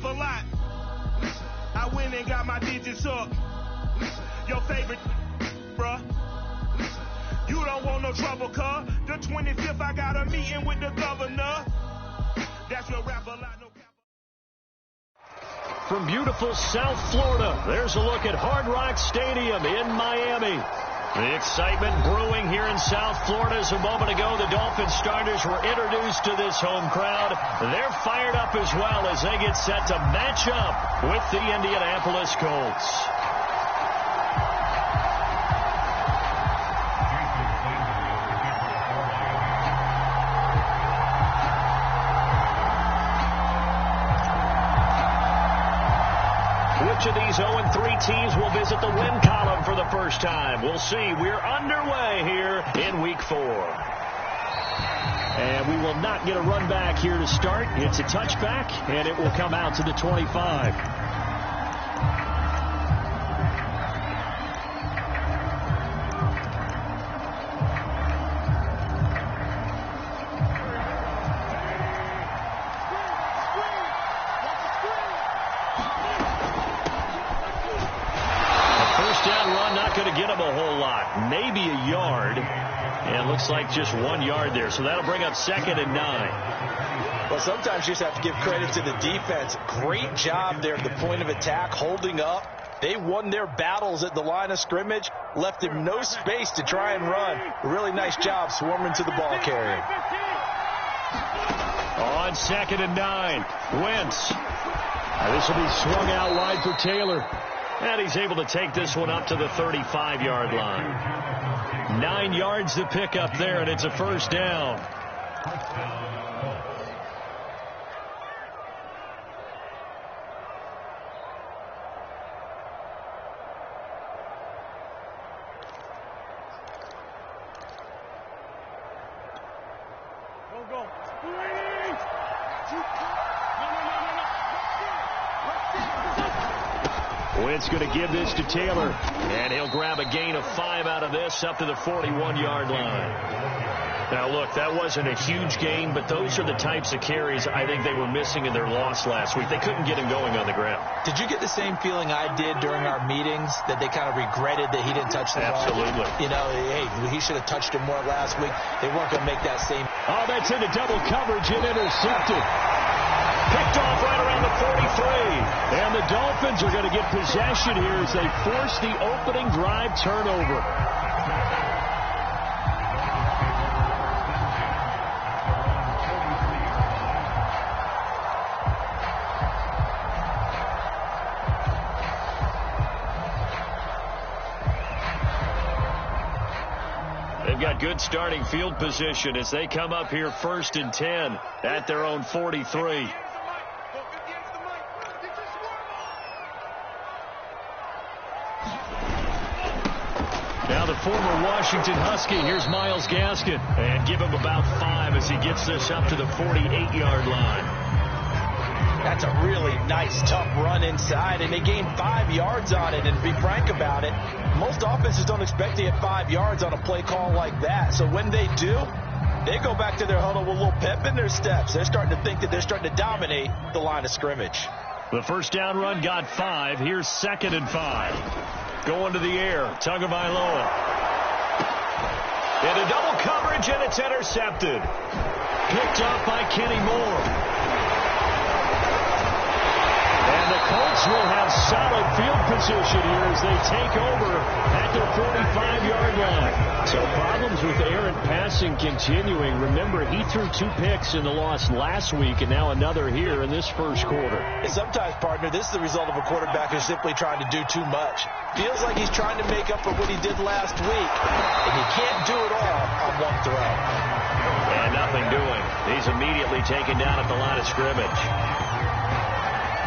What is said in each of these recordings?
a lot. I went and got my digits up. Your favorite, bruh. You don't want no trouble, cuz. The 25th, I got a meeting with the governor. That's your rap a lot, no cap. From beautiful South Florida, there's a look at Hard Rock Stadium in Miami. The excitement brewing here in South Florida. As a moment ago, the Dolphins starters were introduced to this home crowd. They're fired up as well as they get set to match up with the Indianapolis Colts. Which of these 0-3 teams will visit the win column for the first time? We'll see. We're underway here in Week 4. And we will not get a run back here to start. It's a touchback, and it will come out to the 25. Maybe a yard, and it looks like just 1 yard there, so that'll bring up 2nd and 9. Well, sometimes you just have to give credit to the defense. Great job there at the point of attack, holding up. They won their battles at the line of scrimmage, left him no space to try and run. Really nice job swarming to the ball carrier. On 2nd and 9, Wentz. This will be swung out wide for Taylor. And he's able to take this one up to the 35-yard line. 9 yards to pick up there, and it's a first down. Wentz going to give this to Taylor, and he'll grab a gain of 5 out of this up to the 41-yard line. Now, look, that wasn't a huge gain, but those are the types of carries I think they were missing in their loss last week. They couldn't get him going on the ground. Did you get the same feeling I did during our meetings, that they kind of regretted that he didn't touch the ball? Absolutely. You know, hey, he should have touched it more last week. They weren't going to make that same. Oh, that's into double coverage and intercepted. Picked off right around the 43. And the Dolphins are going to get possession here as they force the opening drive turnover. They've got good starting field position as they come up here 1st and 10 at their own 43. Now the former Washington Husky, here's Myles Gaskin, and give him about 5 as he gets this up to the 48-yard line. That's a really nice, tough run inside, and they gained 5 yards on it. And to be frank about it, most offenses don't expect to get 5 yards on a play call like that. So when they do, they go back to their huddle with a little pep in their steps. They're starting to think that they're starting to dominate the line of scrimmage. The first down run got 5. Here's 2nd and 5. Going to the air, Tagovailoa. Into double coverage, and it's intercepted. Picked up by Kenny Moore. And the Colts will have solid field position here as they take over at their 45-yard line. So problems with errant passing continuing. Remember, he threw 2 picks in the loss last week and now another here in this first quarter. And sometimes, partner, this is the result of a quarterback who's simply trying to do too much. Feels like he's trying to make up for what he did last week. And you can't do it all on one throw. And nothing doing. He's immediately taken down at the line of scrimmage.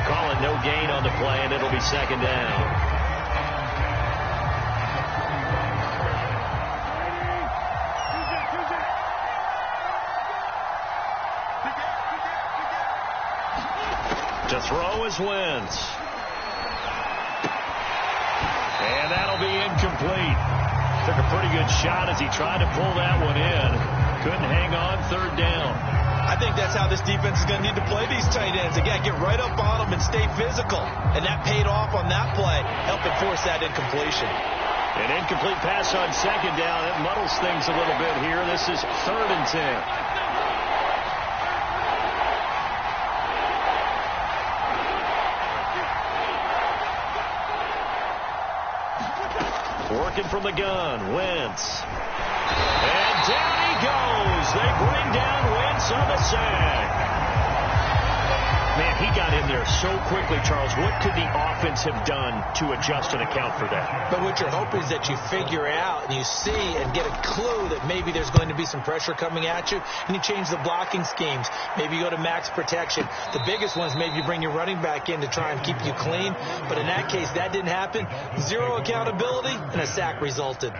Calling no gain on the play, and it'll be 2nd down. To throw is Wentz. And that'll be incomplete. Took a pretty good shot as he tried to pull that one in. Couldn't hang on 3rd down. I think that's how this defense is going to need to play these tight ends. Again, get right up on them and stay physical. And that paid off on that play, helping force that incompletion. An incomplete pass on second down. It muddles things a little bit here. This is 3rd and 10. Working from the gun, Wentz. And down he goes. They bring down Wentz on the sack. Man, he got in there so quickly, Charles. What could the offense have done to adjust and account for that? But what you're hoping is that you figure out and you see and get a clue that maybe there's going to be some pressure coming at you, and you change the blocking schemes. Maybe you go to max protection. The biggest one is maybe you bring your running back in to try and keep you clean. But in that case, that didn't happen. 0 accountability, and a sack resulted.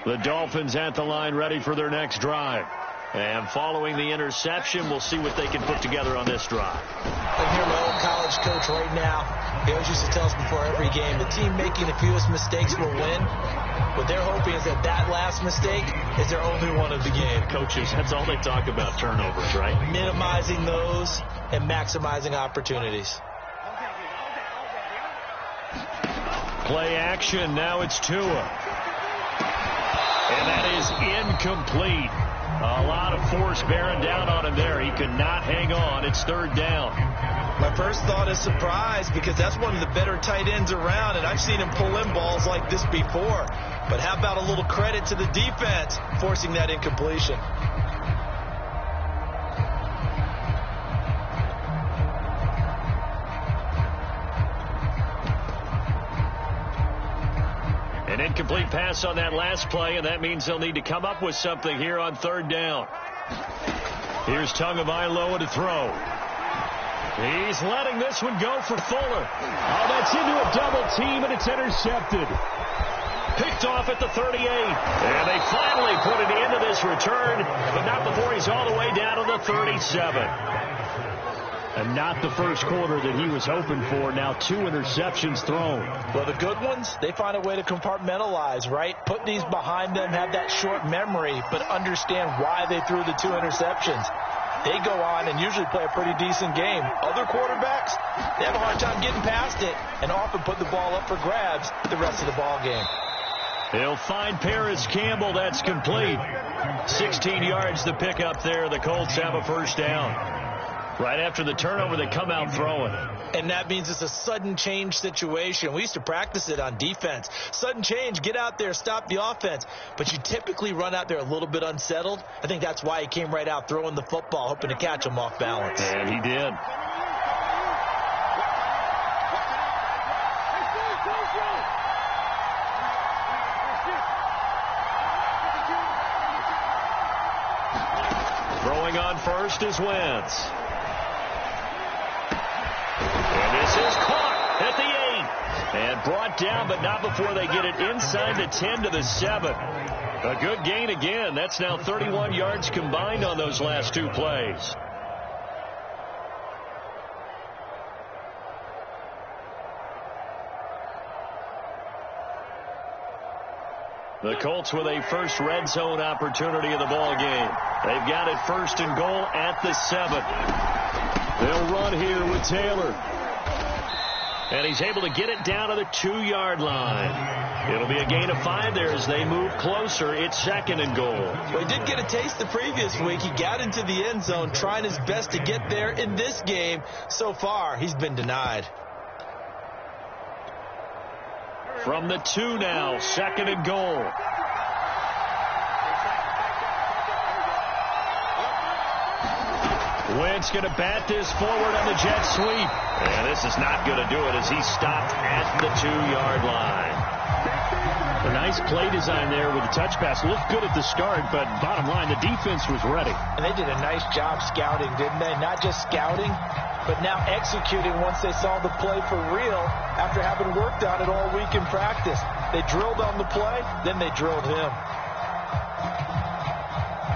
The Dolphins at the line, ready for their next drive. And following the interception, we'll see what they can put together on this drive. I'm here, my old college coach right now. He always used to tell us before every game, the team making the fewest mistakes will win. What they're hoping is that last mistake is their only one of the game. Coaches, that's all they talk about, turnovers, right? Minimizing those and maximizing opportunities. Play action, now it's Tua. And that is incomplete. A lot of force bearing down on him there. He could not hang on. It's 3rd down. My first thought is surprise, because that's one of the better tight ends around, and I've seen him pull in balls like this before. But how about a little credit to the defense forcing that incompletion? An incomplete pass on that last play, and that means they'll need to come up with something here on 3rd down. Here's Tagovailoa to throw. He's letting this one go for Fuller. Oh, that's into a double team, and it's intercepted. Picked off at the 38. And they finally put an end to this return, but not before he's all the way down to the 37. And not the first quarter that he was hoping for. Now 2 interceptions thrown. Well, the good ones, they find a way to compartmentalize, right? Put these behind them, have that short memory, but understand why they threw the 2 interceptions. They go on and usually play a pretty decent game. Other quarterbacks, they have a hard time getting past it and often put the ball up for grabs the rest of the ball game. He'll find Paris Campbell. That's complete. 16 yards to pick up there. The Colts have a 1st down. Right after the turnover, they come out throwing. And that means it's a sudden change situation. We used to practice it on defense. Sudden change, get out there, stop the offense. But you typically run out there a little bit unsettled. I think that's why he came right out throwing the football, hoping to catch him off balance. And he did. Throwing on first is Wentz. And this is caught at the 8. And brought down, but not before they get it inside the 10 to the 7. A good gain again. That's now 31 yards combined on those last 2 plays. The Colts with a first red zone opportunity of the ball game. They've got it 1st and goal at the 7. They'll run here with Taylor. And he's able to get it down to the 2-yard line. It'll be a gain of 5 there as they move closer. It's 2nd and goal. Well, he did get a taste the previous week. He got into the end zone trying his best to get there in this game. So far, he's been denied. From the 2 now, 2nd and goal. Wentz going to bat this forward on the jet sweep. And this is not going to do it as he's stopped at the 2-yard line. A nice play design there with the touch pass. Looked good at the start, but bottom line, the defense was ready. And they did a nice job scouting, didn't they? Not just scouting, but now executing once they saw the play for real after having worked on it all week in practice. They drilled on the play, then they drilled him.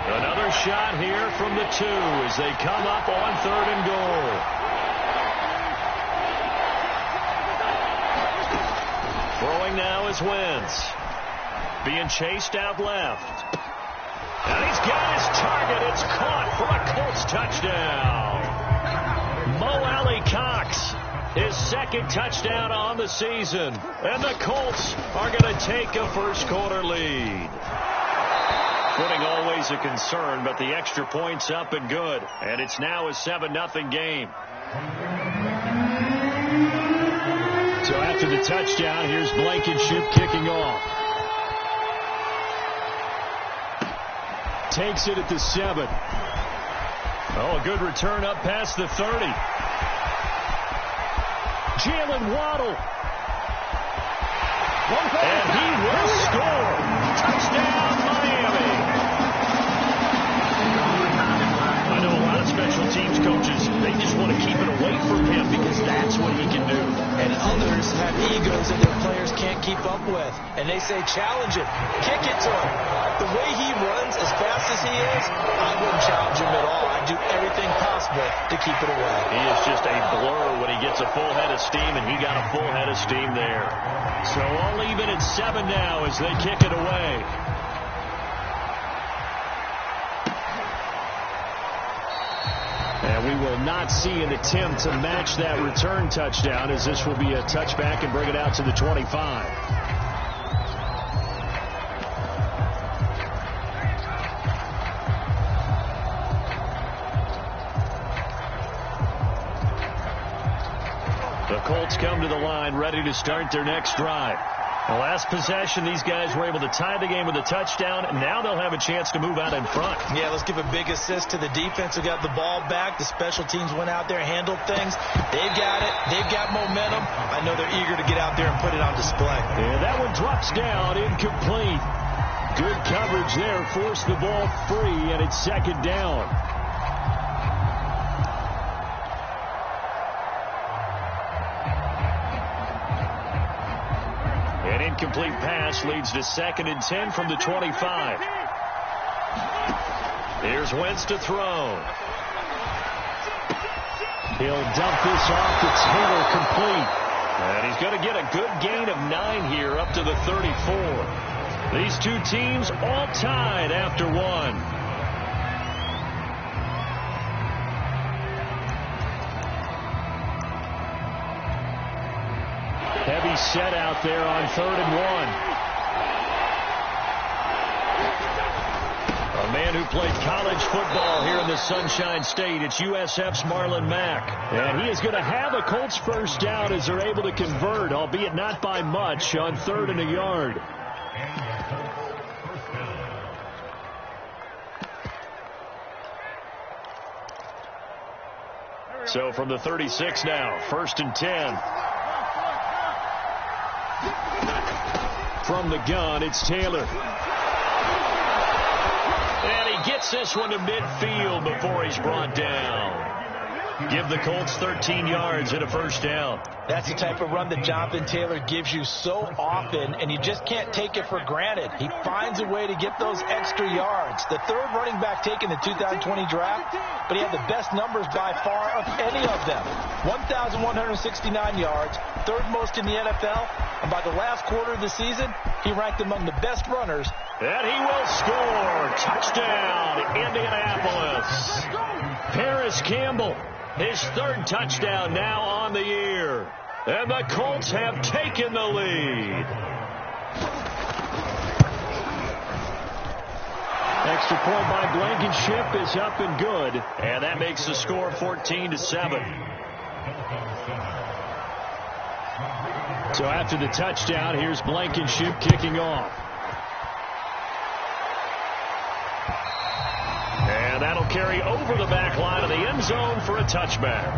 Another shot here from the 2 as they come up on 3rd and goal. Throwing now is Wentz. Being chased out left. And he's got his target. It's caught for a Colts touchdown. Mo Alley-Cox, his 2nd touchdown on the season. And the Colts are going to take a first-quarter lead. Footing always a concern, but the extra point's up and good. And it's now a 7-0 game. So after the touchdown, here's Blankenship kicking off. Takes it at the 7. Oh, a good return up past the 30. Jalen Waddle. And he will score. Touchdown, Miami. I know a lot of special teams coaches, they just want to keep it away from him because that's what he can do. And others have egos that their players can't keep up with. And they say, challenge him. Kick it to him. The way he runs as fast as he is, I wouldn't challenge him at all. I'd do everything possible to keep it away. He is just a blur when he gets a full head of steam, and he got a full head of steam there. So all even at 7 now as they kick it away. And we will not see an attempt to match that return touchdown, as this will be a touchback and bring it out to the 25. The Colts come to the line ready to start their next drive. The last possession, these guys were able to tie the game with a touchdown, and now they'll have a chance to move out in front. Yeah, let's give a big assist to the defense who got the ball back. The special teams went out there, handled things. They've got it. They've got momentum. I know they're eager to get out there and put it on display. And that one drops down, incomplete. Good coverage there, forced the ball free, and it's 2nd down. An incomplete pass leads to 2nd and 10 from the 25. Here's Wentz to throw. He'll dump this off to Taylor, complete. And he's going to get a good gain of 9 here up to the 34. These two teams all tied after 1. Heavy set out there on 3rd and 1. A man who played college football here in the Sunshine State. It's USF's Marlon Mack. And he is going to have a Colts first down as they're able to convert, albeit not by much, on 3rd and a yard. So from the 36 now, 1st and 10. From the gun, it's Taylor. And he gets this one to midfield before he's brought down. Give the Colts 13 yards and a first down. That's the type of run that Jonathan Taylor gives you so often, and you just can't take it for granted. He finds a way to get those extra yards. The 3rd running back taken in the 2020 draft, but he had the best numbers by far of any of them. 1,169 yards, 3rd most in the NFL, and by the last quarter of the season, he ranked among the best runners. And he will score. Touchdown, Indianapolis. Paris Campbell, his 3rd touchdown now on the year. And the Colts have taken the lead. Extra point by Blankenship is up and good. And that makes the score 14-7. So after the touchdown, here's Blankenship kicking off. And that'll carry over the back line of the end zone for a touchback.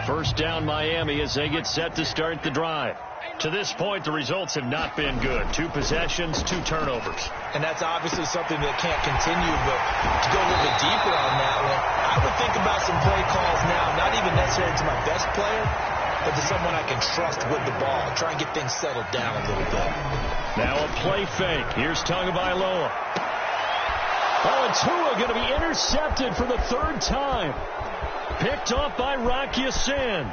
First down, Miami, as they get set to start the drive. To this point, the results have not been good. 2 possessions, 2 turnovers. And that's obviously something that can't continue, but to go a little bit deeper on that one, I would think about some play calls now, not even necessarily to my best player, but to someone I can trust with the ball. Try and get things settled down a little bit. Now a play fake. Here's Tagovailoa. Oh, and Tua going to be intercepted for the third time. Picked off by Rock Ya-Sin.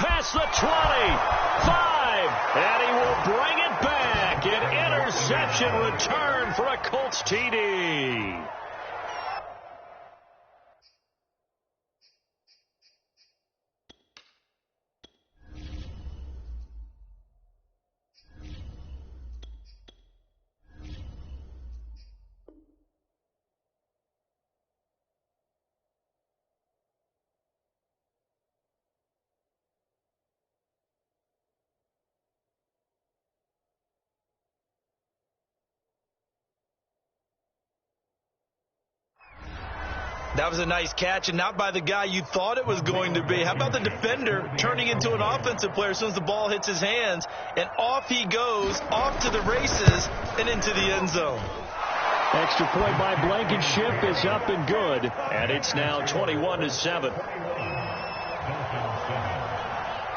Past the 20. 5. And he will bring it back. An interception return for a Colts TD. That was a nice catch, and not by the guy you thought it was going to be. How about the defender turning into an offensive player as soon as the ball hits his hands, and off he goes, off to the races, and into the end zone. Extra point by Blankenship is up and good, and it's now 21-7.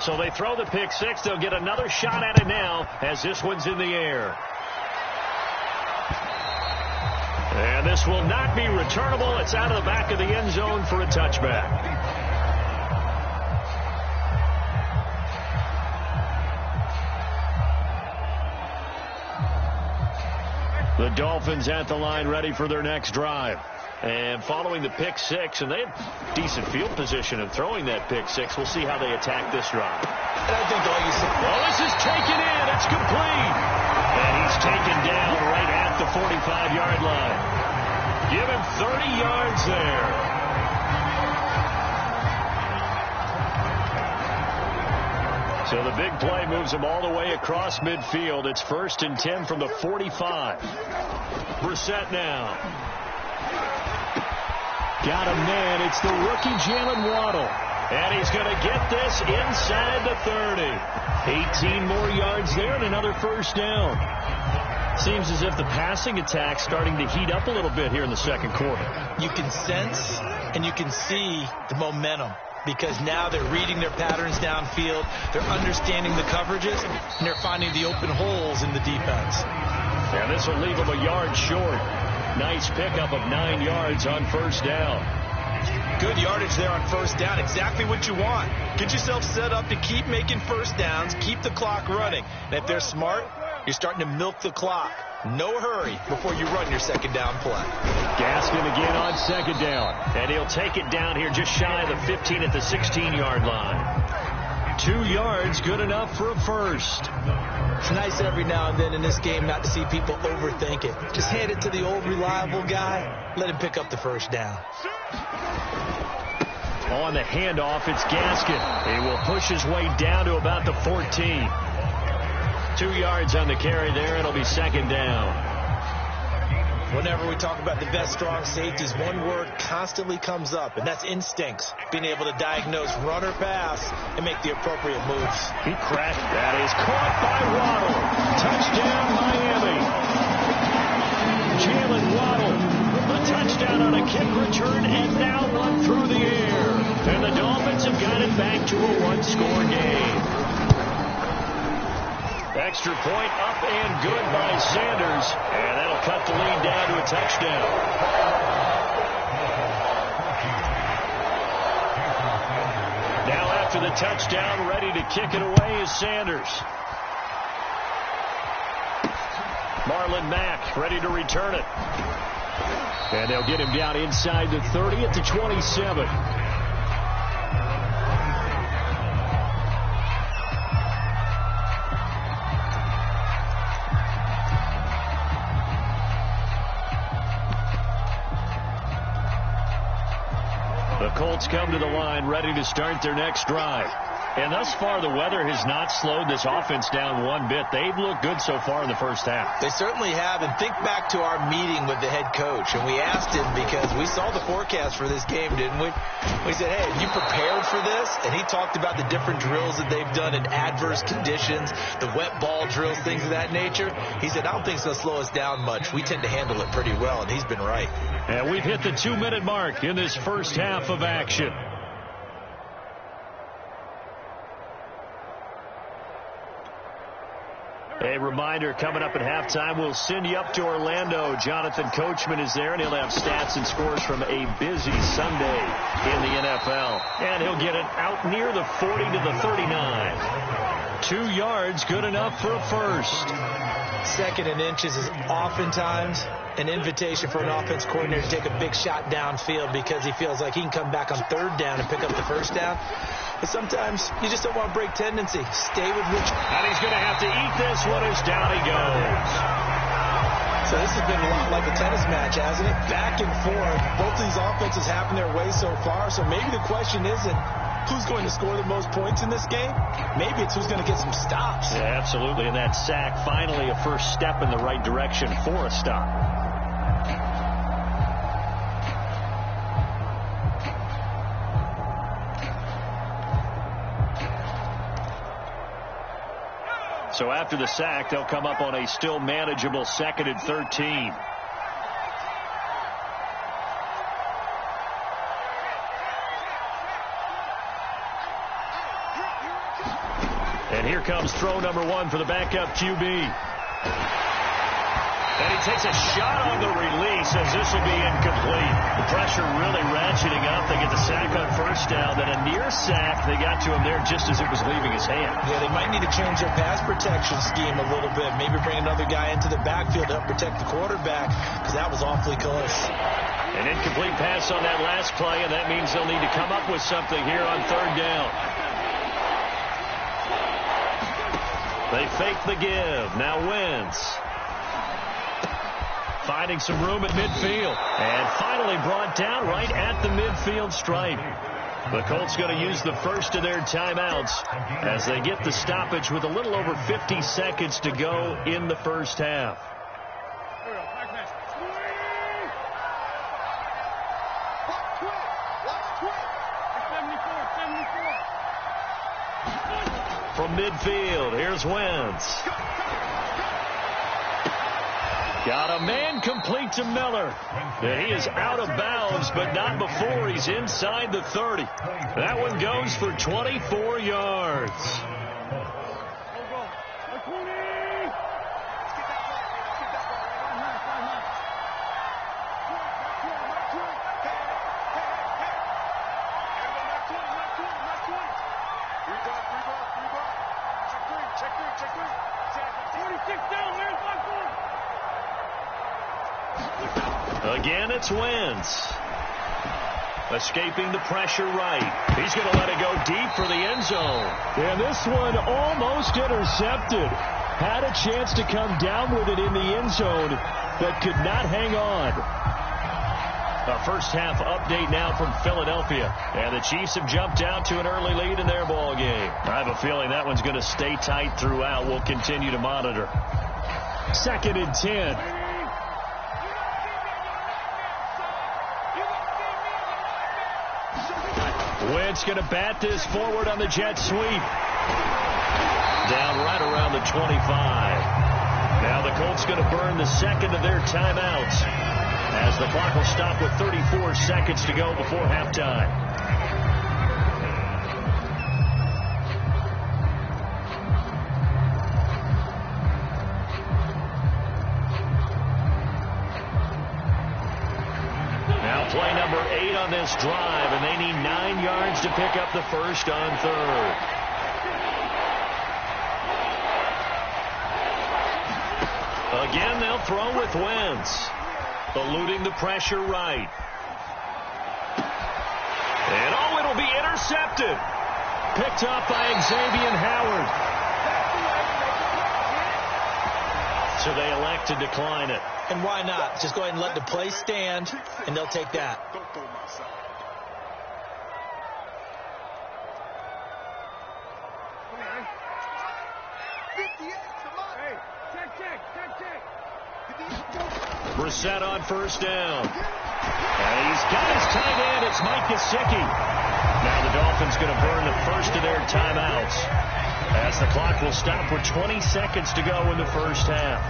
So they throw the pick six. They'll get another shot at it now as this one's in the air. And this will not be returnable. It's out of the back of the end zone for a touchback. The Dolphins at the line ready for their next drive. And following the pick six, and they have decent field position of throwing that pick six. We'll see how they attack this drive. And I think all you see. Oh, this is taken in. It's complete. And he's taken down right at the 45-yard line. Give him 30 yards there. So the big play moves him all the way across midfield. It's 1st and 10 from the 45. Brissett now. Got him, man. It's the rookie Jalen Waddle. And he's going to get this inside the 30. 18 more yards there and another first down. Seems as if the passing attack's starting to heat up a little bit here in the second quarter. You can sense and you can see the momentum because now they're reading their patterns downfield, they're understanding the coverages, and they're finding the open holes in the defense. And this will leave them a yard short. Nice pickup of 9 yards on first down. Good yardage there on first down. Exactly what you want. Get yourself set up to keep making first downs, keep the clock running. And if they're smart, you're starting to milk the clock. No hurry before you run your second down play. Gaskin again on second down. And he'll take it down here just shy of the 15 at the 16-yard line. 2 yards, good enough for a first. It's nice every now and then in this game not to see people overthink it. Just hand it to the old reliable guy. Let him pick up the first down. On the handoff, it's Gaskin. He will push his way down to about the 14. 2 yards on the carry there. It'll be second down. Whenever we talk about the best strong safeties, one word constantly comes up, and that's instincts. Being able to diagnose run or pass and make the appropriate moves. He cracked. That is caught by Waddle. Touchdown, Miami. Jalen Waddle. A touchdown on a kick return, and now one through the air. And the Dolphins have got it back to a one-score game. Extra point up and good by Sanders. And that'll cut the lead down to a touchdown. Now after the touchdown, ready to kick it away is Sanders. Marlon Mack ready to return it. And they'll get him down inside the 30 at the 27. The Colts come to the line ready to start their next drive. And thus far, the weather has not slowed this offense down one bit. They've looked good so far in the first half. They certainly have. And think back to our meeting with the head coach. And we asked him, because we saw the forecast for this game, didn't we? We said, hey, have you prepared for this? And he talked about the different drills that they've done in adverse conditions, the wet ball drills, things of that nature. He said, I don't think it's going to slow us down much. We tend to handle it pretty well, and he's been right. And we've hit the 2-minute mark in this first half of action. A reminder, coming up at halftime, we'll send you up to Orlando. Jonathan Coachman is there, and he'll have stats and scores from a busy Sunday in the NFL. And he'll get it out near the 40 to the 39. 2 yards, good enough for a first. Second and inches is oftentimes an invitation for an offense coordinator to take a big shot downfield because he feels like he can come back on third down and pick up the first down. But sometimes you just don't want to break tendency. Stay with which. And he's going to have to eat this one as down he goes. So this has been a lot like a tennis match, hasn't it? Back and forth. Both of these offenses happen their way so far. So maybe the question isn't who's going to score the most points in this game. Maybe it's who's going to get some stops. Yeah, absolutely. And that sack, finally a first step in the right direction for a stop. So after the sack, they'll come up on a still manageable 2nd and 13. And here comes throw number 1 for the backup QB. And he takes a shot on the release as this will be incomplete. The pressure really ratcheting up. They get the sack on first down. Then a near sack. They got to him there just as it was leaving his hand. Yeah, they might need to change their pass protection scheme a little bit. Maybe bring another guy into the backfield to help protect the quarterback, because that was awfully close. An incomplete pass on that last play, and that means they'll need to come up with something here on third down. They fake the give. Now Wentz finding some room at midfield. And finally brought down right at the midfield stripe. The Colts going to use the first of their timeouts as they get the stoppage with a little over 50 seconds to go in the first half. From midfield, here's Wentz. Got a man complete to Miller. And he is out of bounds, but not before he's inside the 30. That one goes for 24 yards. Again, it's Wentz. Escaping the pressure right. He's going to let it go deep for the end zone. And this one almost intercepted. Had a chance to come down with it in the end zone, but could not hang on. A first half update now from Philadelphia. And the Chiefs have jumped out to an early lead in their ball game. I have a feeling that one's going to stay tight throughout. We'll continue to monitor. 2nd and 10. Wentz going to bat this forward on the jet sweep. Down right around the 25. Now the Colts going to burn the second of their timeouts as the clock will stop with 34 seconds to go before halftime. Play number 8 on this drive, and they need 9 yards to pick up the first on third. Again, they'll throw with Wentz, eluding the pressure right. And oh, it'll be intercepted. Picked up by Xavier Howard. So they elect to decline it. And why not? Just go ahead and let the play stand, and they'll take that. Brissett on first down. And he's got his tight end. It's Mike Gesicki. Now the Dolphins going to burn the first of their timeouts, as the clock will stop with 20 seconds to go in the first half.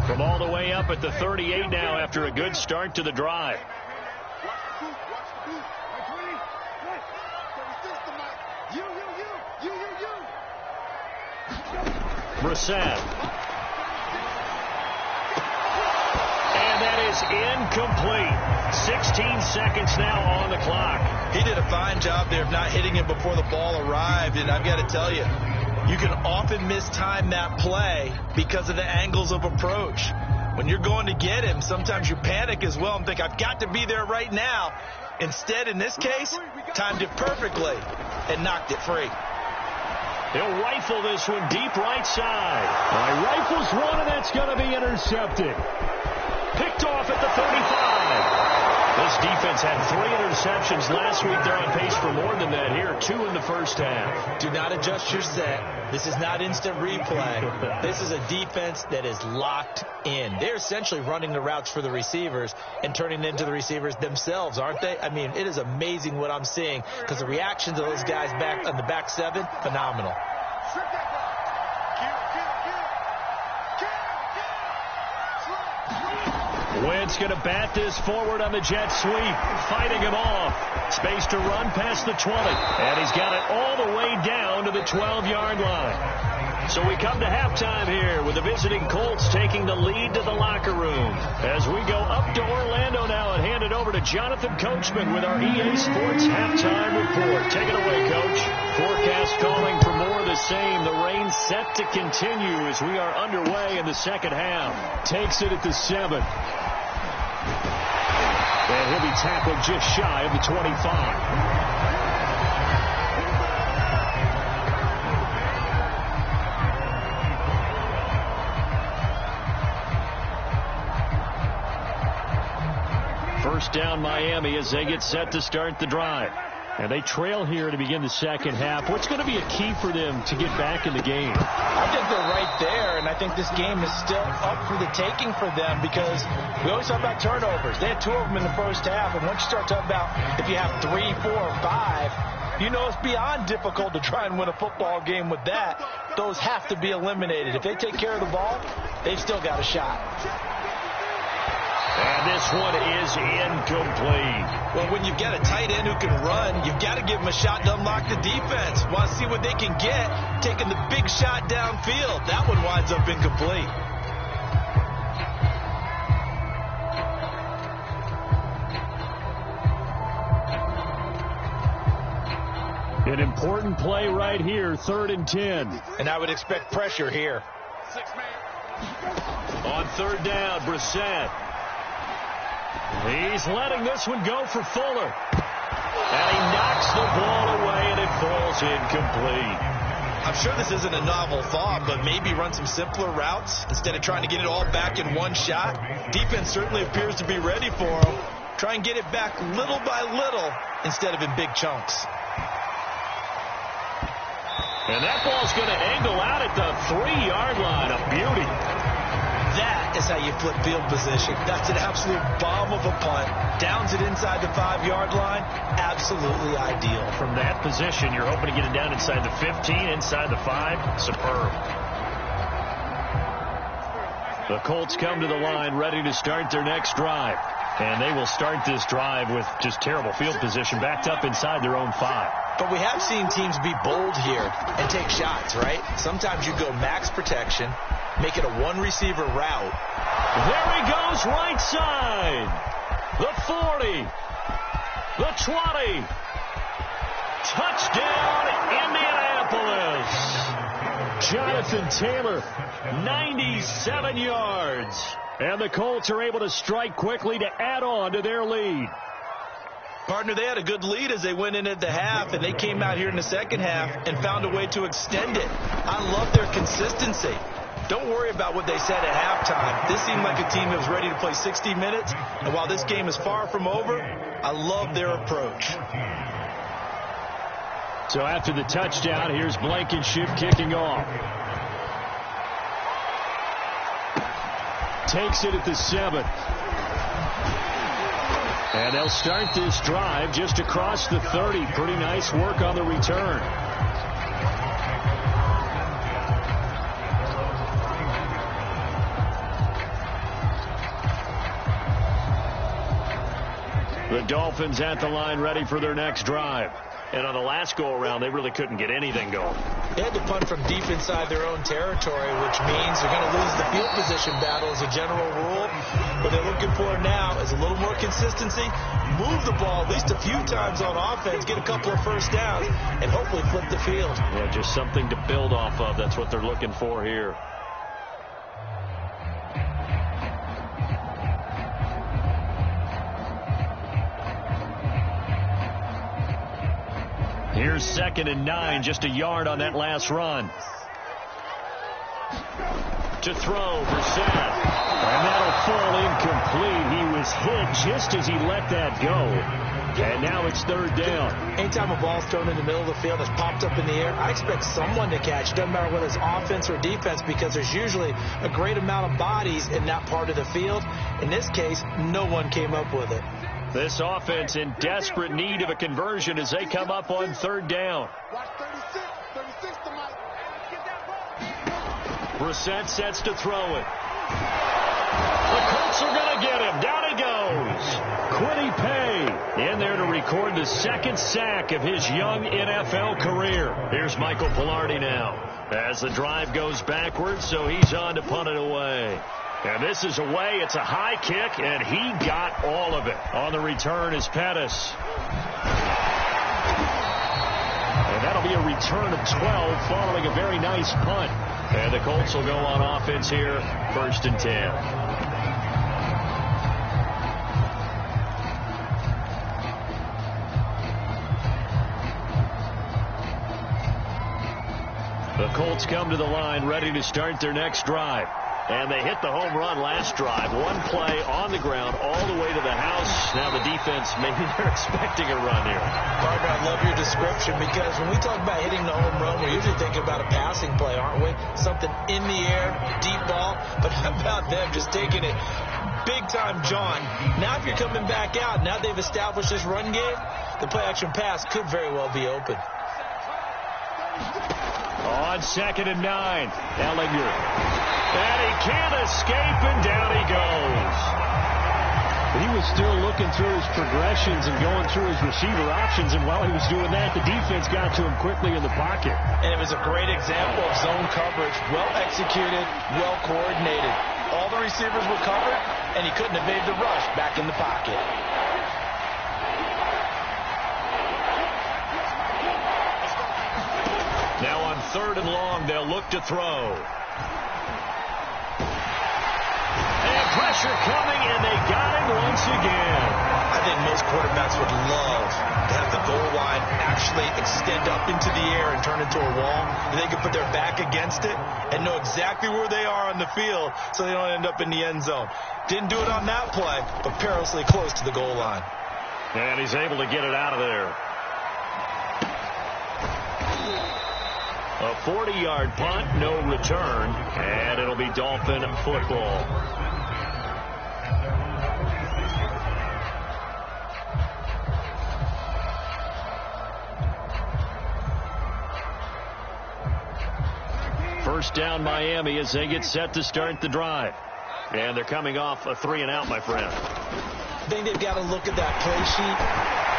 From all the way up at the 38 now after a good start to the drive. Brissett. And that is incomplete. 16 seconds now on the clock. He did a fine job there of not hitting it before the ball arrived, and I've got to tell you, you can often mistime that play because of the angles of approach. When you're going to get him, sometimes you panic as well and think, I've got to be there right now. Instead, in this case, timed it perfectly and knocked it free. He'll rifle this one deep right side. Rifles one, and that's going to be intercepted. Picked off at the 35. This defense had 3 interceptions last week. They're on pace for more than that here. 2 in the first half. Do not adjust your set. This is not instant replay. This is a defense that is locked in. They're essentially running the routes for the receivers and turning into the receivers themselves, aren't they? I mean, it is amazing what I'm seeing because the reaction to those guys back on the back 7, phenomenal. Wentz going to bat this forward on the jet sweep, fighting him off. Space to run past the 20, and he's got it all the way down to the 12-yard line. So we come to halftime here with the visiting Colts taking the lead to the locker room. As we go up to Orlando now and hand it over to Jonathan Coachman with our EA Sports halftime report. Take it away, Coach. Forecast calling for more of the same. The rain set to continue as we are underway in the second half. Takes it at the 7. And he'll be tackled just shy of the 25. First down Miami as they get set to start the drive. And they trail here to begin the second half. What's going to be a key for them to get back in the game? I think they're right there, and I think this game is still up for the taking for them because we always talk about turnovers. They had 2 of them in the first half, and once you start talking about if you have 3, 4, or 5, you know it's beyond difficult to try and win a football game with that. Those have to be eliminated. If they take care of the ball, they've still got a shot. And this one is incomplete. Well, when you've got a tight end who can run, you've got to give him a shot to unlock the defense. Want to see what they can get, taking the big shot downfield. That one winds up incomplete. An important play right here, 3rd and 10. And I would expect pressure here. On 3rd down, Brissett. He's letting this one go for Fuller. And he knocks the ball away, and it falls incomplete. I'm sure this isn't a novel thought, but maybe run some simpler routes instead of trying to get it all back in one shot. Defense certainly appears to be ready for him. Try and get it back little by little instead of in big chunks. And that ball's going to angle out at the 3-yard line. A beauty. That is how you flip field position. That's an absolute bomb of a punt. Downs it inside the 5-yard line. Absolutely ideal. From that position, you're hoping to get it down inside the 15, inside the 5. Superb. The Colts come to the line ready to start their next drive. And they will start this drive with just terrible field position, backed up inside their own 5. But we have seen teams be bold here and take shots, right? Sometimes you go max protection, make it a one-receiver route. There he goes, right side. The 40. The 20. Touchdown, Indianapolis. Jonathan Taylor, 97 yards. And the Colts are able to strike quickly to add on to their lead. Partner, they had a good lead as they went in at the half, and they came out here in the second half and found a way to extend it. I love their consistency. Don't worry about what they said at halftime. This seemed like a team that was ready to play 60 minutes, and while this game is far from over, I love their approach. So after the touchdown, here's Blankenship kicking off. Takes it at the 7. And they'll start this drive just across the 30. Pretty nice work on the return. The Dolphins at the line ready for their next drive. And on the last go-around, they really couldn't get anything going. They had to punt from deep inside their own territory, which means they're going to lose the field position battle as a general rule. What they're looking for now is a little more consistency, move the ball at least a few times on offense, get a couple of first downs, and hopefully flip the field. Yeah, just something to build off of. That's what they're looking for here. Here's 2nd and 9, just a yard on that last run. To throw, Brissett. And that'll fall incomplete. He was hit just as he let that go. And now it's 3rd down. Anytime a ball's thrown in the middle of the field that's popped up in the air, I expect someone to catch. Doesn't matter whether it's offense or defense, because there's usually a great amount of bodies in that part of the field. In this case, no one came up with it. This offense in desperate need of a conversion as they come up on 3rd down. Brissett sets to throw it. The Colts are going to get him. Down he goes. Kwity Paye in there to record the 2nd sack of his young NFL career. Here's Michael Palardy now as the drive goes backwards, so he's on to punt it away. And this is away. It's a high kick, and he got all of it. On the return is Pettis. And that'll be a return of 12 following a very nice punt. And the Colts will go on offense here, 1st and 10. The Colts come to the line ready to start their next drive. And they hit the home run last drive. One play on the ground all the way to the house. Now the defense, maybe they're expecting a run here. Partner, I love your description, because when we talk about hitting the home run, we're usually thinking about a passing play, aren't we? Something in the air, deep ball. But how about them just taking it big time, John? Now if you're coming back out, now they've established this run game, the play-action pass could very well be open. On 2nd and 9, Ehlinger. And he can't escape, and down he goes. He was still looking through his progressions and going through his receiver options, and while he was doing that, the defense got to him quickly in the pocket. And it was a great example of zone coverage, well executed, well coordinated. All the receivers were covered, and he couldn't evade the rush back in the pocket. Now on 3rd and long, they'll look to throw. And pressure coming, and they got him once again. I think most quarterbacks would love to have the goal line actually extend up into the air and turn into a wall. They can put their back against it and know exactly where they are on the field so they don't end up in the end zone. Didn't do it on that play, but perilously close to the goal line. And he's able to get it out of there. A 40-yard punt, no return, and it'll be Dolphin football. First down, Miami, as they get set to start the drive. And they're coming off a 3-and-out, my friend. I think they've got to look at that play sheet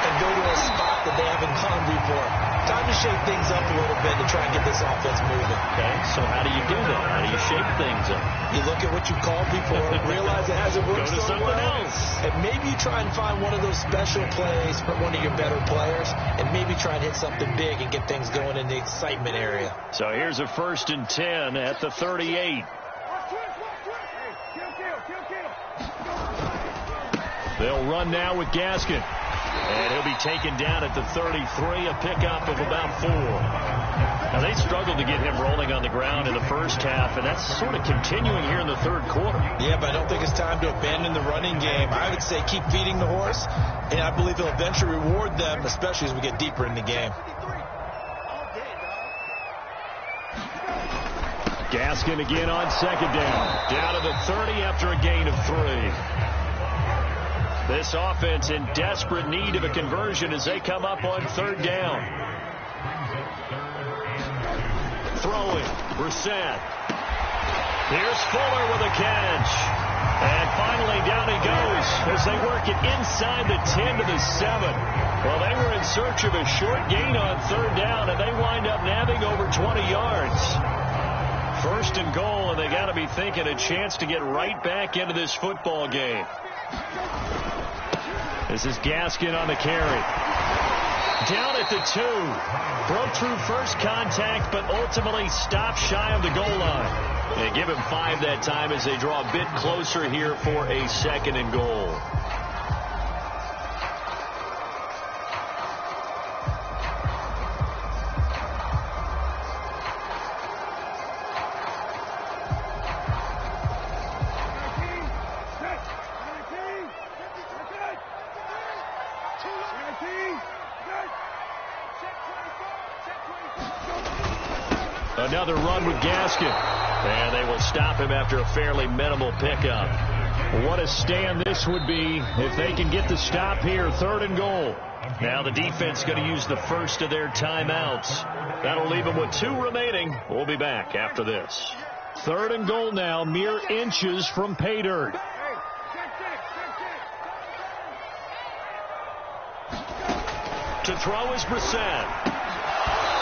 and go to a spot that they haven't gone before. Time to shake things up a little bit to try and get this offense moving. Okay, so how do you do that? How do you shake things up? You look at what you called before, realize it hasn't worked Go to so something well, else. and maybe you try and find one of those special plays from one of your better players, and maybe try and hit something big and get things going in the excitement area. So here's a 1st and 10 at the 38. They'll run now with Gaskin. And he'll be taken down at the 33, a pickup of about 4. Now, they struggled to get him rolling on the ground in the first half, and that's sort of continuing here in the third quarter. Yeah, but I don't think it's time to abandon the running game. I would say keep feeding the horse, and I believe he'll eventually reward them, especially as we get deeper in the game. Gaskin again on 2nd down. Down to the 30 after a gain of 3. This offense in desperate need of a conversion as they come up on 3rd down. Throwing, Brissett. Here's Fuller with a catch. And finally down he goes as they work it inside the 10 to the 7. Well, they were in search of a short gain on 3rd down, and they wind up nabbing over 20 yards. 1st and goal, and they got to be thinking a chance to get right back into this football game. This is Gaskin on the carry. Down at the 2. Broke through first contact, but ultimately stopped shy of the goal line. They give him 5 that time as they draw a bit closer here for a 2nd and goal. Another run with Gaskin. And they will stop him after a fairly minimal pickup. What a stand this would be if they can get the stop here. 3rd and goal. Now the defense going to use the first of their timeouts. That'll leave them with 2 remaining. We'll be back after this. 3rd and goal now, mere inches from pay dirt. To throw is Brissett.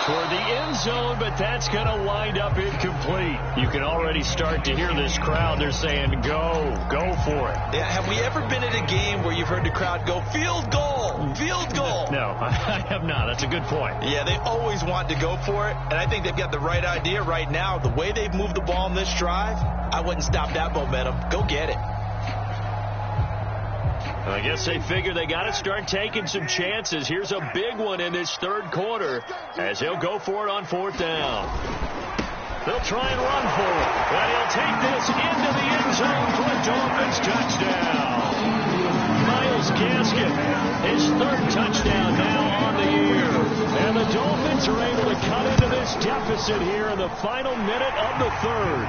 Toward the end zone, but that's going to wind up incomplete. You can already start to hear this crowd. They're saying, go for it. Yeah, have we ever been at a game where you've heard the crowd go, field goal, field goal? No, I have not. That's a good point. Yeah, they always want to go for it, and I think they've got the right idea right now. The way they've moved the ball in this drive, I wouldn't stop that momentum. Go get it. I guess they figure they got to start taking some chances. Here's a big one in this 3rd quarter as he'll go for it on 4th down. They'll try and run for it, but he'll take this into the end zone for a Dolphins touchdown. Myles Gaskin, his 3rd touchdown now on the year. And the Dolphins are able to cut into this deficit here in the final minute of the 3rd.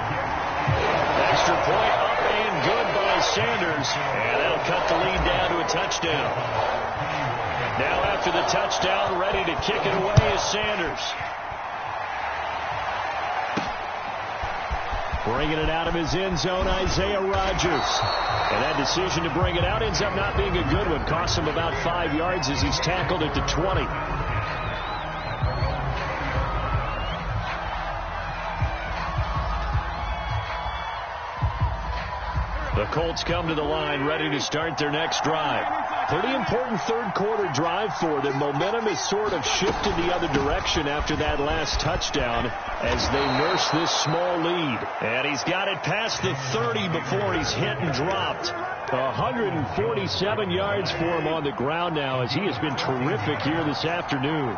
Extra point up and good by Sanders, and that'll cut the lead down to a touchdown. Now after the touchdown, ready to kick it away is Sanders. Bringing it out of his end zone, Isaiah Rodgers. And that decision to bring it out ends up not being a good one. Costs him about 5 yards as he's tackled at the 20. The Colts come to the line ready to start their next drive. Pretty important 3rd quarter drive for them. Momentum has sort of shifted the other direction after that last touchdown as they nurse this small lead. And he's got it past the 30 before he's hit and dropped. 147 yards for him on the ground now as he has been terrific here this afternoon.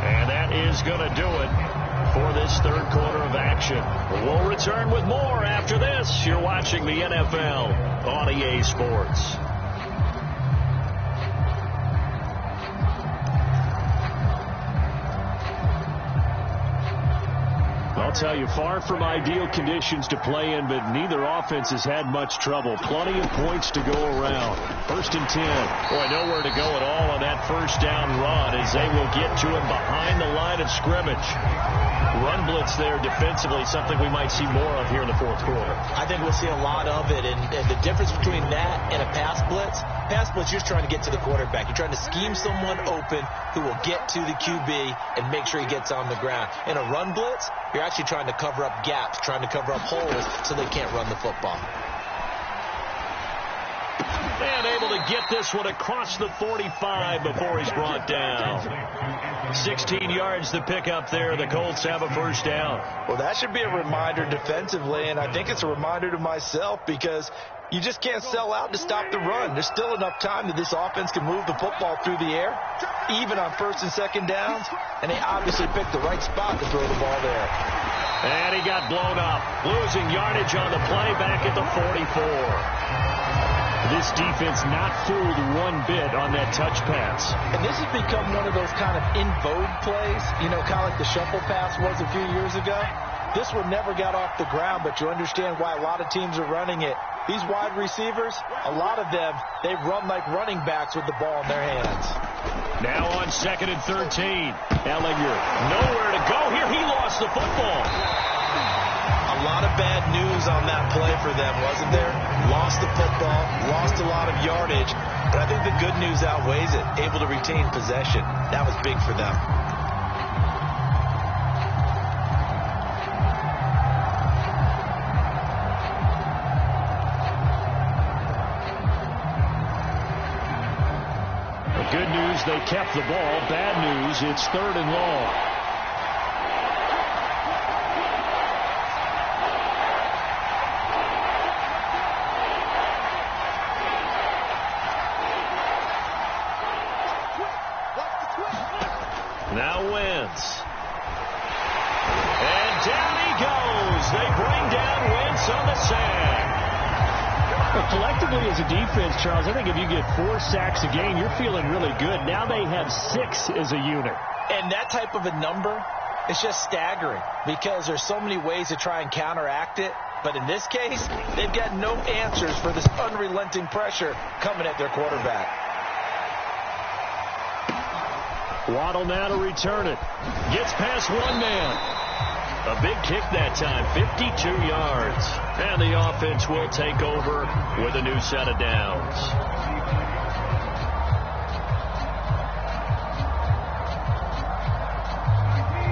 And that is going to do it for this 3rd quarter of action. We'll return with more after this. You're watching the NFL on EA Sports. I'll tell you, far from ideal conditions to play in, but neither offense has had much trouble. Plenty of points to go around. 1st and 10. Boy, nowhere to go at all on that first down run as they will get to him behind the line of scrimmage. Run blitz there defensively, something we might see more of here in the 4th quarter. I think we'll see a lot of it, and the difference between that and a pass blitz, you're just trying to get to the quarterback. You're trying to scheme someone open who will get to the QB and make sure he gets on the ground. In a run blitz, you're actually trying to cover up gaps, trying to cover up holes so they can't run the football. And able to get this one across the 45 before he's brought down. 16 yards to pick up there. The Colts have a first down. Well, that should be a reminder defensively, and I think it's a reminder to myself because you just can't sell out to stop the run. There's still enough time that this offense can move the football through the air, even on 1st and 2nd downs, and they obviously picked the right spot to throw the ball there. And he got blown up, losing yardage on the play back at the 44. This defense not fooled one bit on that touch pass. And this has become one of those kind of in vogue plays, kind of like the shuffle pass was a few years ago. This one never got off the ground, but you understand why a lot of teams are running it. These wide receivers, a lot of them, they run like running backs with the ball in their hands. Now on 2nd and 13. Ehlinger, nowhere to go here. He lost the football. A lot of bad news on that play for them, wasn't there? Lost the football, lost a lot of yardage, but I think the good news outweighs it. Able to retain possession. That was big for them. The good news, they kept the ball. Bad news, it's 3rd and long. Now Wentz. And down he goes. They bring down Wentz on the sack. Well, collectively as a defense, Charles, I think if you get 4 sacks a game, you're feeling really good. Now they have 6 as a unit. And that type of a number is just staggering because there's so many ways to try and counteract it. But in this case, they've got no answers for this unrelenting pressure coming at their quarterback. Waddle now to return it. Gets past one man. A big kick that time, 52 yards. And the offense will take over with a new set of downs.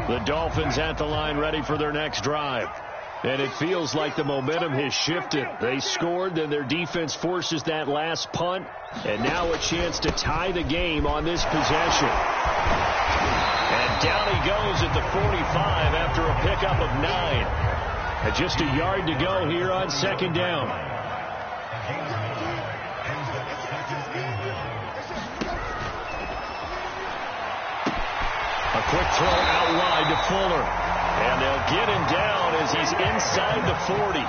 The Dolphins at the line ready for their next drive. And it feels like the momentum has shifted. They scored, then their defense forces that last punt. And now a chance to tie the game on this possession. And down he goes at the 45 after a pickup of 9. And just a yard to go here on 2nd down. A quick throw out wide to Fuller. And they'll get him down as he's inside the 40.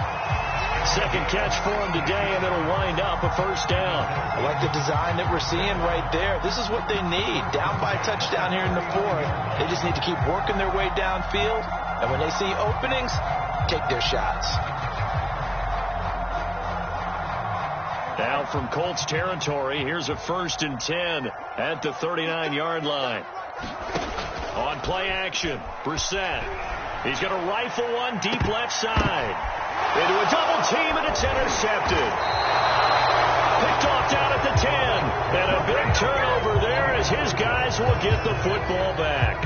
Second catch for him today, and it'll wind up a first down. I like the design that we're seeing right there. This is what they need. Down by a touchdown here in the 4th. They just need to keep working their way downfield. And when they see openings, take their shots. Now from Colts territory, here's a 1st and 10 at the 39-yard line. On play action, Brissett. He's going to rifle one deep left side. Into a double team, and it's intercepted. Picked off down at the 10. And a big turnover there as his guys will get the football back.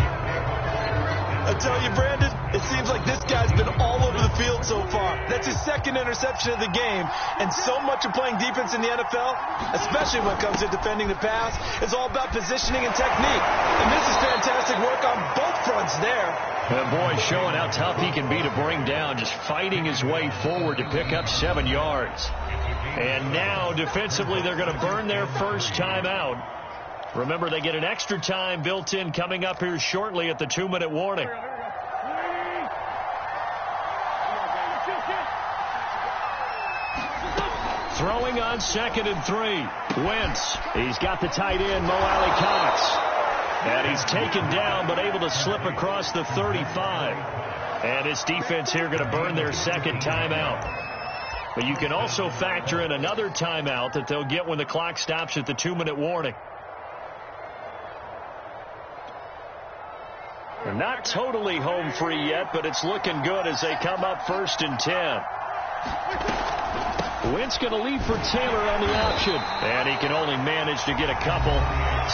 I tell you, Brandon, it seems like this guy's been all over the field so far. That's his 2nd interception of the game. And so much of playing defense in the NFL, especially when it comes to defending the pass, is all about positioning and technique. And this is fantastic work on both fronts there. That boy showing how tough he can be to bring down, just fighting his way forward to pick up 7 yards. And now, defensively, they're going to burn their first time out. Remember, they get an extra time built in coming up here shortly at the 2-minute warning. Throwing on 2nd and 3. Wentz. He's got the tight end, Mo Alley-Cox. And he's taken down but able to slip across the 35. And And this defense here going to burn their second timeout. But you can also factor in another timeout that they'll get when the clock stops at the 2-minute warning. They're not totally home free yet, but it's looking good as they come up 1st and 10. Wentz going to leave for Taylor on the option. And he can only manage to get a couple.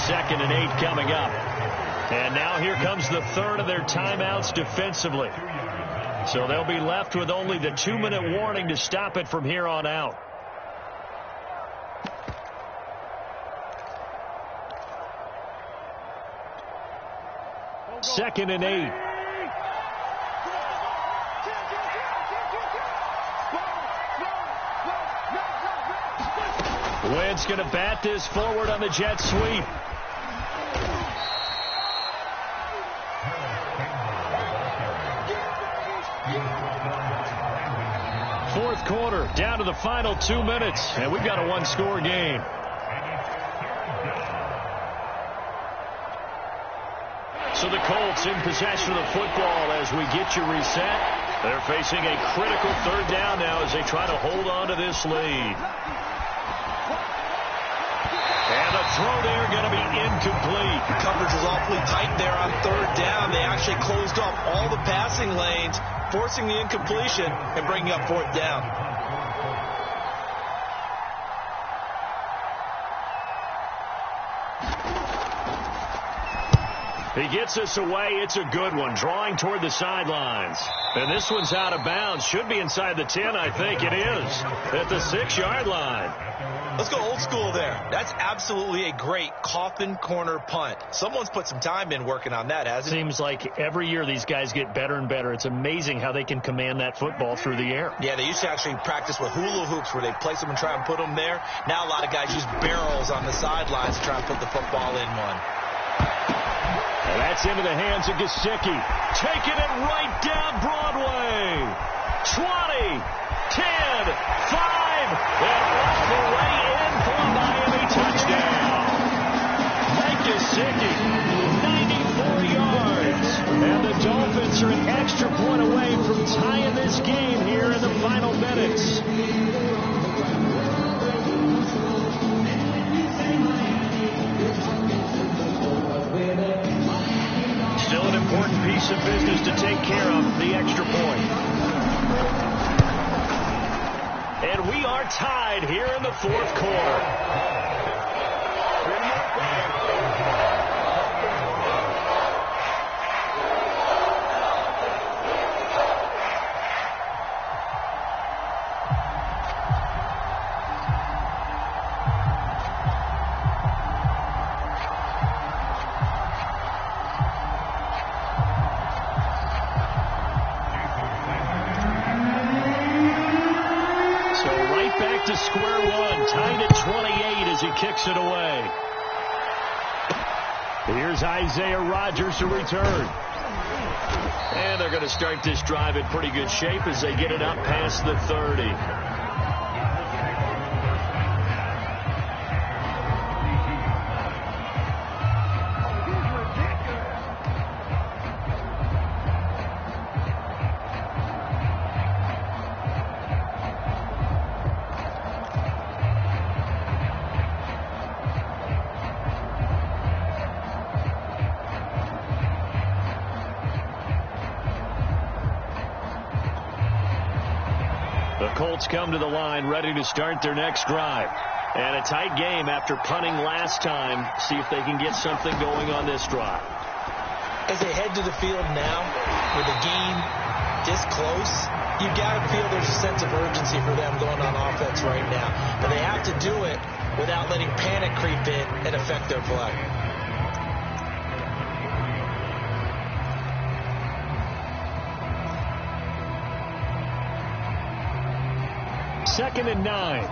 2nd and 8 coming up. And now here comes the third of their timeouts defensively. So they'll be left with only the 2-minute warning to stop it from here on out. Second and 8. Wentz going to bat this forward on the jet sweep. Fourth quarter, down to the final 2 minutes, and we've got a one-score game. So the Colts in possession of the football as we get you reset. They're facing a critical third down now as they try to hold on to this lead. And the throw there going to be incomplete. Coverage was awfully tight there on third down. They actually closed off all the passing lanes, forcing the incompletion and bringing up fourth down. He gets us away. It's a good one. Drawing toward the sidelines. And this one's out of bounds. Should be inside the 10, I think it is. At the 6-yard line. Let's go old school there. That's absolutely a great coffin corner punt. Someone's put some time in working on that, hasn't it? Seems like every year these guys get better and better. It's amazing how they can command that football through the air. Yeah, they used to actually practice with hula hoops where they place them and try and put them there. Now a lot of guys use barrels on the sidelines to try and put the football in one. And that's into the hands of Gesicki. Taking it right down Broadway. 20, 10, 5, and all the way in for a Miami touchdown. Mike Gesicki, 94 yards. And the Dolphins are an extra point away from tying this game here in the final minutes. Still an important piece of business to take care of, the extra point. And we are tied here in the fourth quarter. To square one, tied at 28 as he kicks it away. Here's Isaiah Rodgers to return. And they're going to start this drive in pretty good shape as they get it up past the 30. Colts come to the line ready to start their next drive. And a tight game after punting last time. See if they can get something going on this drive. As they head to the field now with the game this close, you've got to feel there's a sense of urgency for them going on offense right now. But they have to do it without letting panic creep in and affect their play. Second and 9.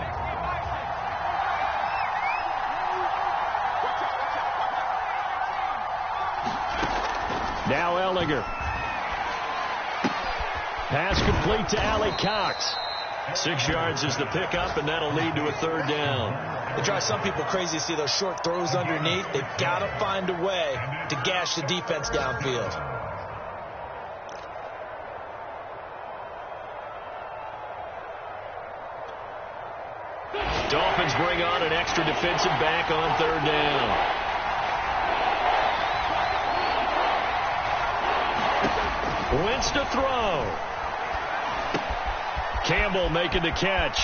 Now Ehlinger. Pass complete to Alec Cox. 6 yards is the pickup, and that'll lead to a third down. It drives some people crazy to see those short throws underneath. They've got to find a way to gash the defense downfield. Dolphins bring on an extra defensive back on third down. Wentz to throw. Campbell making the catch.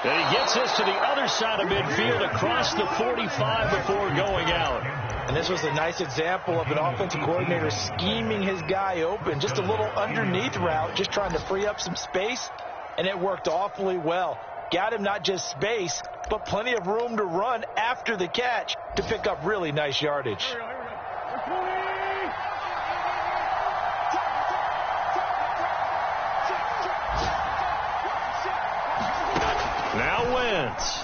And he gets this to the other side of midfield across the 45 before going out. And this was a nice example of an offensive coordinator scheming his guy open. Just a little underneath route, just trying to free up some space, and it worked awfully well. Got him not just space, but plenty of room to run after the catch to pick up really nice yardage. Now Wentz.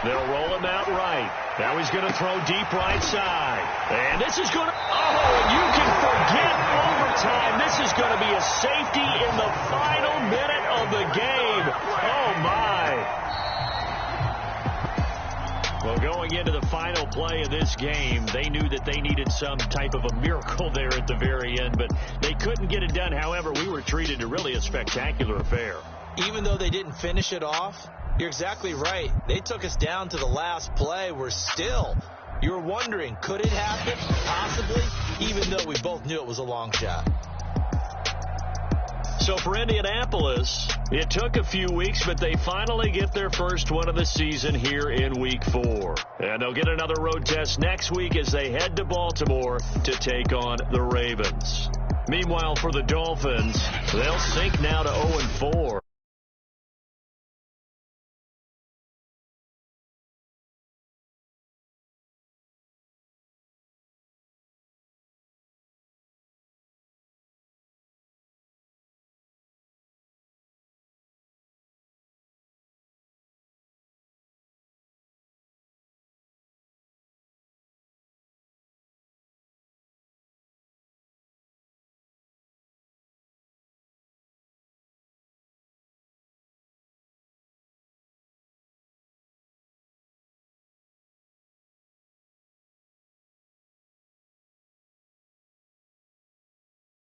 They'll roll him out right. Now he's going to throw deep right side. And this is going to... Oh, you can forget overtime. This is going to be a safety in the final minute of the game. Oh, my. Well, going into the final play of this game, they knew that they needed some type of a miracle there at the very end, but they couldn't get it done. However, we were treated to really a spectacular affair. Even though they didn't finish it off, you're exactly right. They took us down to the last play. You were wondering, could it happen? Possibly, even though we both knew it was a long shot. So for Indianapolis, it took a few weeks, but they finally get their first one of the season here in Week 4. And they'll get another road test next week as they head to Baltimore to take on the Ravens. Meanwhile, for the Dolphins, they'll sink now to 0-4.